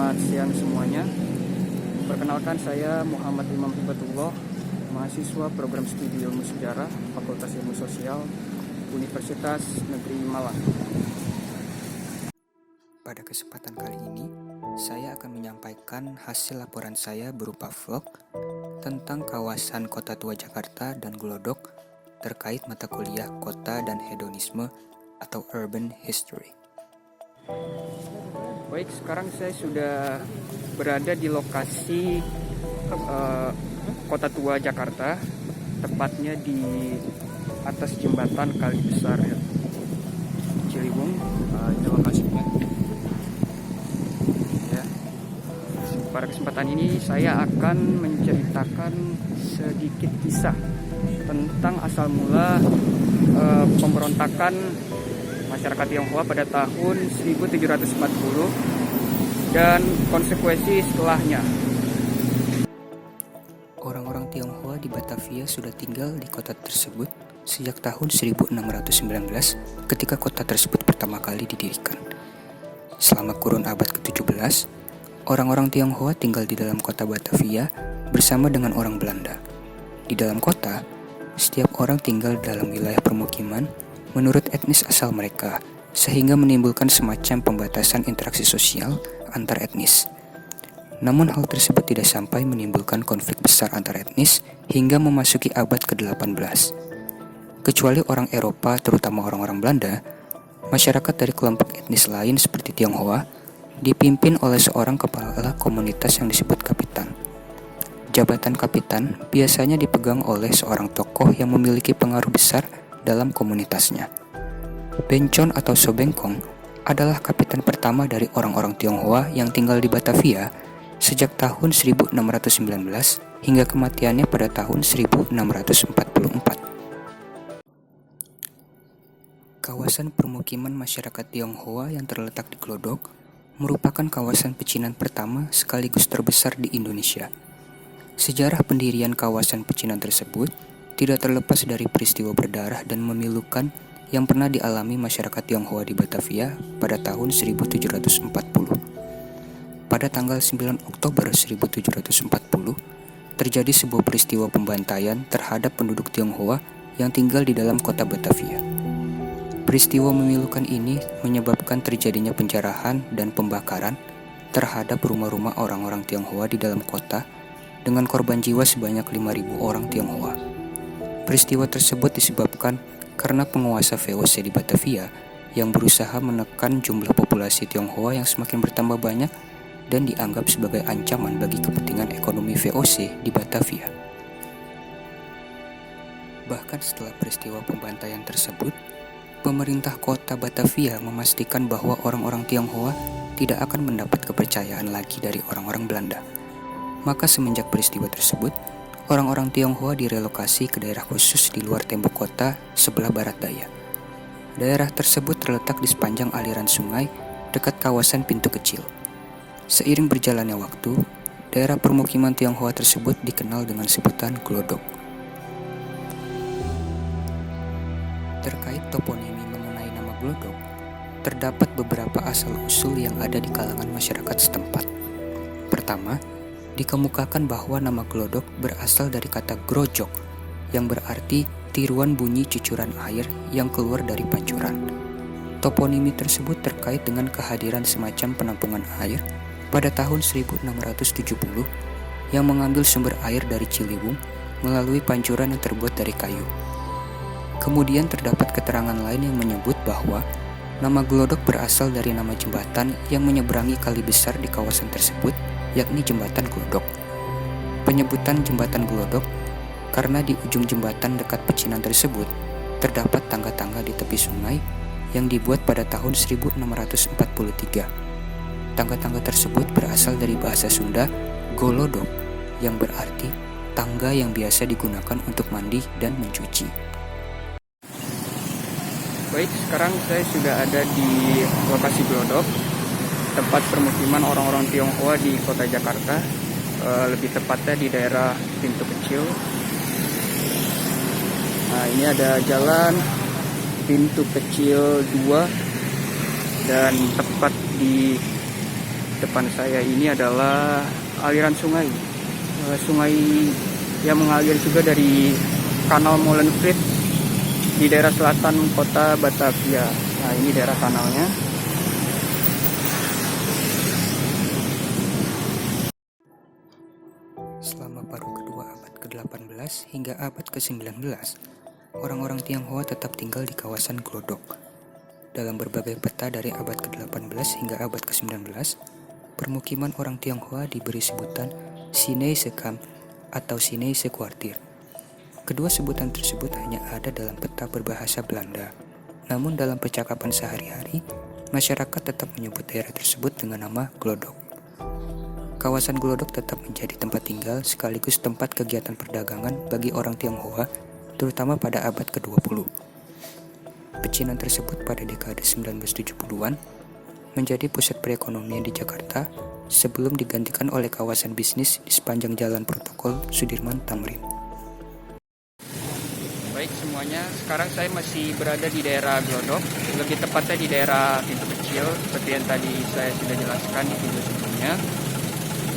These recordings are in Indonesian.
Selamat siang semuanya. Perkenalkan, saya Muhammad Imam Hibatullah, mahasiswa program studi Ilmu Sejarah Fakultas Ilmu Sosial Universitas Negeri Malang. Pada kesempatan kali ini, saya akan menyampaikan hasil laporan saya berupa vlog tentang kawasan Kota Tua Jakarta dan Glodok terkait mata kuliah Kota dan Hedonisme atau Urban History. Baik, sekarang saya sudah berada di lokasi Kota Tua Jakarta, tepatnya di atas jembatan Kali Besar Ciliwung. Itu lokasinya. Ya. Pada kesempatan ini saya akan menceritakan sedikit kisah tentang asal mula pemberontakan masyarakat Tionghoa pada tahun 1740 dan konsekuensi setelahnya. Orang-orang Tionghoa di Batavia sudah tinggal di kota tersebut sejak tahun 1619 ketika kota tersebut pertama kali didirikan. Selama kurun abad ke-17, orang-orang Tionghoa tinggal di dalam kota Batavia bersama dengan orang Belanda. Di dalam kota, setiap orang tinggal dalam wilayah permukiman menurut etnis asal mereka, sehingga menimbulkan semacam pembatasan interaksi sosial antar etnis. Namun hal tersebut tidak sampai menimbulkan konflik besar antar etnis hingga memasuki abad ke-18. Kecuali orang Eropa, terutama orang-orang Belanda, masyarakat dari kelompok etnis lain seperti Tionghoa dipimpin oleh seorang kepala komunitas yang disebut kapitan. Jabatan kapitan biasanya dipegang oleh seorang tokoh yang memiliki pengaruh besar dalam komunitasnya. Bencon atau Sobengkong adalah kapitan pertama dari orang-orang Tionghoa yang tinggal di Batavia sejak tahun 1619 hingga kematiannya pada tahun 1644. Kawasan permukiman masyarakat Tionghoa yang terletak di Glodok merupakan kawasan pecinan pertama sekaligus terbesar di Indonesia. Sejarah pendirian kawasan pecinan tersebut tidak terlepas dari peristiwa berdarah dan memilukan yang pernah dialami masyarakat Tionghoa di Batavia pada tahun 1740. Pada tanggal 9 Oktober 1740, terjadi sebuah peristiwa pembantaian terhadap penduduk Tionghoa yang tinggal di dalam kota Batavia. Peristiwa memilukan ini menyebabkan terjadinya penjarahan dan pembakaran terhadap rumah-rumah orang-orang Tionghoa di dalam kota dengan korban jiwa sebanyak 5.000 orang Tionghoa. Peristiwa tersebut disebabkan karena penguasa VOC di Batavia yang berusaha menekan jumlah populasi Tionghoa yang semakin bertambah banyak dan dianggap sebagai ancaman bagi kepentingan ekonomi VOC di Batavia. Bahkan setelah peristiwa pembantaian tersebut, pemerintah kota Batavia memastikan bahwa orang-orang Tionghoa tidak akan mendapat kepercayaan lagi dari orang-orang Belanda. Maka semenjak peristiwa tersebut, orang-orang Tionghoa direlokasi ke daerah khusus di luar tembok kota sebelah barat daya. Daerah tersebut terletak di sepanjang aliran sungai dekat kawasan Pintu Kecil. Seiring berjalannya waktu, daerah permukiman Tionghoa tersebut dikenal dengan sebutan Glodok. Terkait toponimi mengenai nama Glodok, terdapat beberapa asal-usul yang ada di kalangan masyarakat setempat. Pertama, dikemukakan bahwa nama Glodok berasal dari kata grojok yang berarti tiruan bunyi cucuran air yang keluar dari pancuran. Toponimi tersebut terkait dengan kehadiran semacam penampungan air pada tahun 1670 yang mengambil sumber air dari Ciliwung melalui pancuran yang terbuat dari kayu. Kemudian terdapat keterangan lain yang menyebut bahwa nama Glodok berasal dari nama jembatan yang menyeberangi kali besar di kawasan tersebut, yakni Jembatan Glodok. Penyebutan Jembatan Glodok karena di ujung jembatan dekat pecinan tersebut terdapat tangga-tangga di tepi sungai yang dibuat pada tahun 1643. Tangga-tangga tersebut berasal dari bahasa Sunda golodok yang berarti tangga yang biasa digunakan untuk mandi dan mencuci. Baik, sekarang saya sudah ada di lokasi Glodok, tempat permukiman orang-orang Tionghoa di kota Jakarta, lebih tepatnya di daerah Pintu Kecil. Nah, ini ada jalan Pintu Kecil 2 dan tepat di depan saya ini adalah aliran sungai. Sungai yang mengalir juga dari Kanal Molenvliet di daerah selatan kota Batavia. Nah, ini daerah kanalnya. Selama paruh kedua abad ke-18 hingga abad ke-19, orang-orang Tionghoa tetap tinggal di kawasan Glodok. Dalam berbagai peta dari abad ke-18 hingga abad ke-19, permukiman orang Tionghoa diberi sebutan Sinei Sekam atau Sinei Sekwartir. Kedua sebutan tersebut hanya ada dalam peta berbahasa Belanda. Namun dalam percakapan sehari-hari, masyarakat tetap menyebut daerah tersebut dengan nama Glodok. Kawasan Glodok tetap menjadi tempat tinggal sekaligus tempat kegiatan perdagangan bagi orang Tionghoa, terutama pada abad ke-20. Pecinan tersebut pada dekade 1970-an menjadi pusat perekonomian di Jakarta sebelum digantikan oleh kawasan bisnis di sepanjang Jalan Protokol Sudirman Tamrin. Baik semuanya, sekarang saya masih berada di daerah Glodok, lebih tepatnya di daerah Pintu Kecil, seperti yang tadi saya sudah jelaskan di video sebelumnya.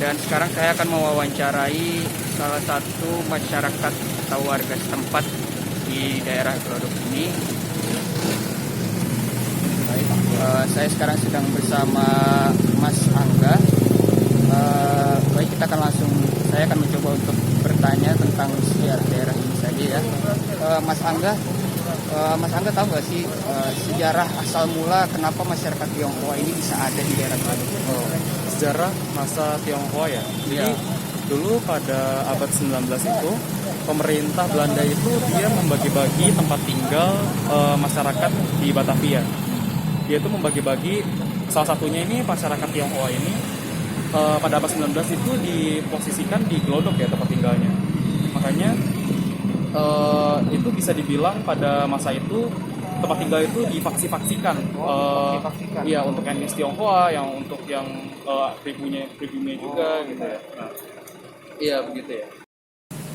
Dan sekarang saya akan mewawancarai salah satu masyarakat atau warga setempat di daerah Glodok ini. Baik, saya sekarang sedang bersama Mas Angga. Baik, saya akan mencoba untuk bertanya tentang sejarah daerah ini saja ya. Mas Angga tahu nggak sih sejarah asal mula kenapa masyarakat Tionghoa ini bisa ada di daerah Glodok? Sejarah masa Tionghoa ya. Jadi dulu pada abad 19 itu pemerintah Belanda itu dia membagi-bagi tempat tinggal masyarakat di Batavia. Dia itu membagi-bagi, salah satunya ini masyarakat Tionghoa ini pada abad 19 itu diposisikan di Glodok ya tempat tinggalnya. Makanya itu bisa dibilang pada masa itu tempat tinggal itu difaksi-faksikan. Iya, untuk etnis Tionghoa, yang untuk yang pribumi juga gitu ya. Nah, iya begitu ya.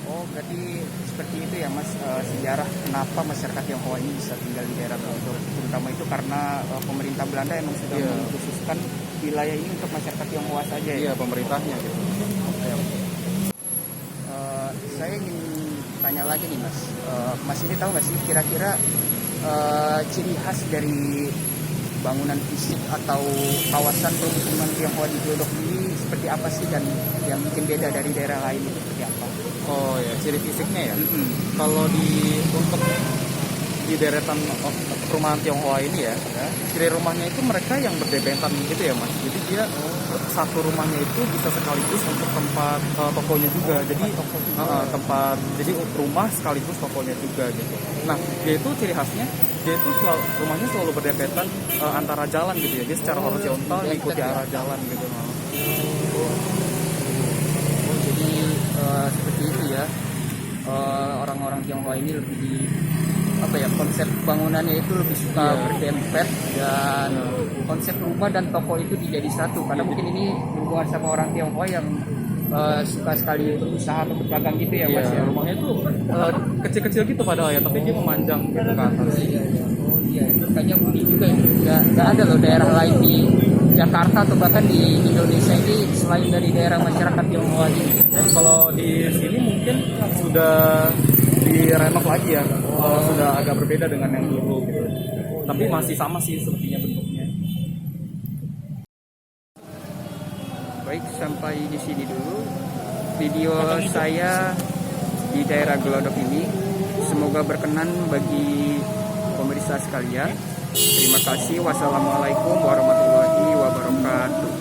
Oh, berarti seperti itu ya Mas, sejarah kenapa masyarakat Tionghoa ini bisa tinggal di daerah Glodok, terutama itu karena pemerintah Belanda emang sudah mengkhususkan wilayah ini untuk masyarakat Tionghoa saja ya? Iya, pemerintahnya gitu. Saya ingin tanya lagi nih Mas, Mas ini tahu nggak sih kira-kira ciri khas dari bangunan fisik atau kawasan permukiman Tionghoa di Glodok ini seperti apa sih, dan yang bikin beda dari daerah lain itu seperti apa? Oh ya, ciri fisiknya ya. Kalau untuk di deretan perumahan Tionghoa ini ya, ciri rumahnya itu mereka yang berdebentan gitu ya Mas. Jadi dia satu rumahnya itu bisa sekaligus untuk tempat tokonya juga. Jadi jadi rumah sekaligus tokonya juga gitu. Nah, dia itu ciri khasnya, dia itu rumahnya selalu berdebentan antara jalan gitu ya. Dia secara horizontal mengikuti arah jalan gitu. Jadi seperti itu ya, orang-orang Tionghoa ini lebih di konsep bangunannya itu lebih suka berdempet, dan konsep rumah dan toko itu dijadi satu, karena mungkin ini berhubungan sama orang Tionghoa yang suka sekali berusaha atau berdagang gitu ya Mas ya. Rumahnya itu kecil-kecil gitu padahal ya, tapi dia memanjang gitu ke atas. Oh iya, itu kayaknya unik juga ya. Nggak ada loh daerah lain di Jakarta atau bahkan di Indonesia ini selain dari daerah masyarakat Tionghoa ini. Kalau di sini mungkin sudah direnov lagi ya, sudah agak berbeda dengan yang dulu gitu. Tapi masih sama sih sepertinya bentuknya. Baik, sampai di sini dulu video saya di daerah Glodok ini. Semoga berkenan bagi pemirsa sekalian. Terima kasih. Wassalamualaikum warahmatullahi wabarakatuh.